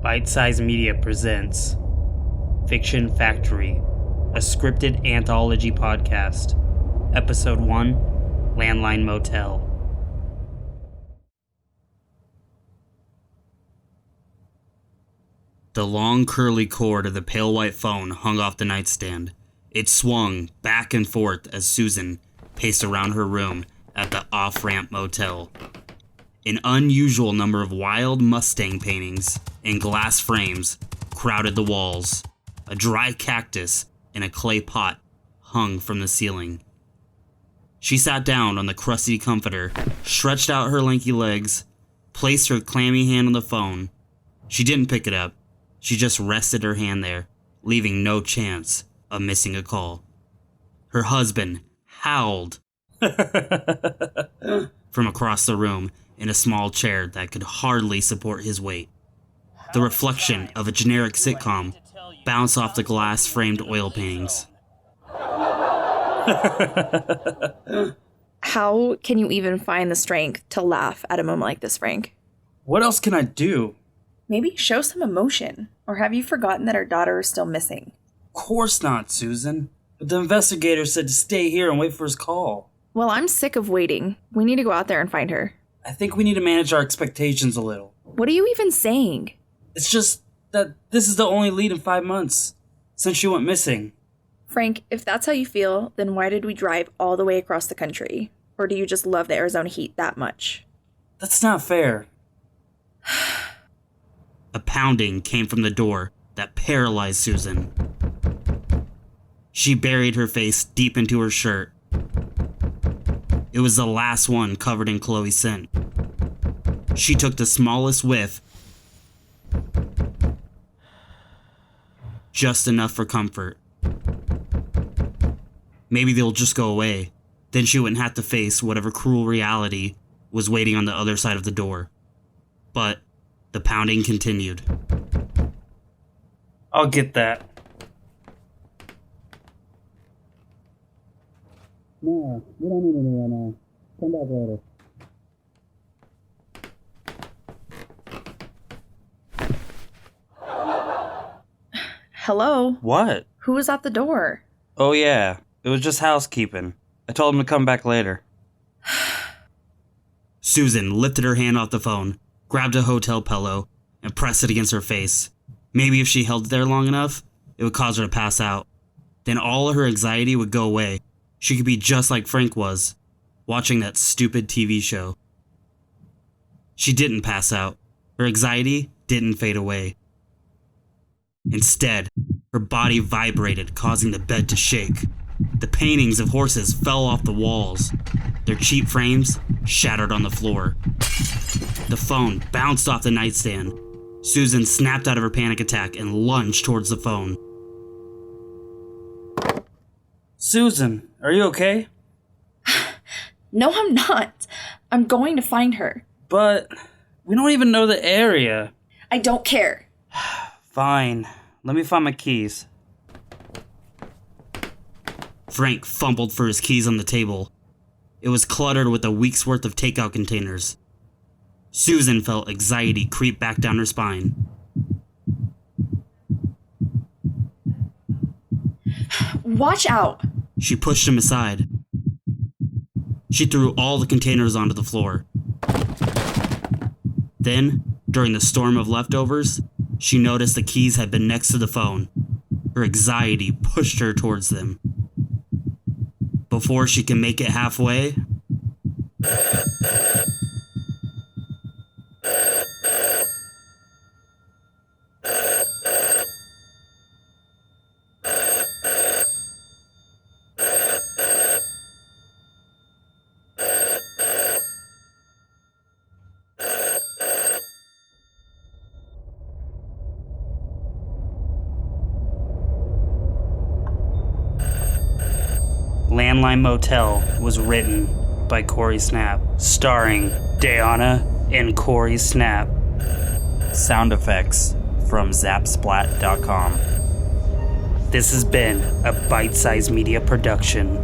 Bite Size Media presents Fiction Factory, a scripted anthology podcast. Episode 1, Landline Motel. The long curly cord of the pale white phone hung off the nightstand. It swung back and forth as Susan paced around her room at the off-ramp motel. An unusual number of wild Mustang paintings in glass frames crowded the walls. A dry cactus in a clay pot hung from the ceiling. She sat down on the crusty comforter, stretched out her lanky legs, placed her clammy hand on the phone. She didn't pick it up. She just rested her hand there, leaving no chance of missing a call. Her husband howled from across the room in a small chair that could hardly support his weight. The reflection of a generic sitcom bounced off the glass-framed oil paintings. How can you even find the strength to laugh at a moment like this, Frank? What else can I do? Maybe show some emotion. Or have you forgotten that our daughter is still missing? Of course not, Susan. But the investigator said to stay here and wait for his call. Well, I'm sick of waiting. We need to go out there and find her. I think we need to manage our expectations a little. What are you even saying? It's just that this is the only lead in 5 months since she went missing. Frank, if that's how you feel, then why did we drive all the way across the country? Or do you just love the Arizona heat that much? That's not fair. A pounding came from the door that paralyzed Susan. She buried her face deep into her shirt. It was the last one covered in Chloe's scent. She took the smallest whiff, just enough for comfort. Maybe they'll just go away. Then she wouldn't have to face whatever cruel reality was waiting on the other side of the door. But the pounding continued. I'll get that. No, we don't need any right now. Come back later. Hello? What? Who was at the door? Oh yeah, it was just housekeeping. I told him to come back later. Susan lifted her hand off the phone, grabbed a hotel pillow, and pressed it against her face. Maybe if she held it there long enough, it would cause her to pass out. Then all of her anxiety would go away. She could be just like Frank was, watching that stupid TV show. She didn't pass out. Her anxiety didn't fade away. Instead, her body vibrated, causing the bed to shake. The paintings of horses fell off the walls. Their cheap frames shattered on the floor. The phone bounced off the nightstand. Susan snapped out of her panic attack and lunged towards the phone. Susan, are you okay? No, I'm not. I'm going to find her. But we don't even know the area. I don't care. Fine. Let me find my keys. Frank fumbled for his keys on the table. It was cluttered with a week's worth of takeout containers. Susan felt anxiety creep back down her spine. Watch out! She pushed him aside. She threw all the containers onto the floor. Then, during the storm of leftovers, she noticed the keys had been next to the phone. Her anxiety pushed her towards them. Before she could make it halfway, Landline Motel was written by Corey Snap, starring Diana and Corey Snap. Sound effects from zapsplat.com. This has been a Bite Size Media production.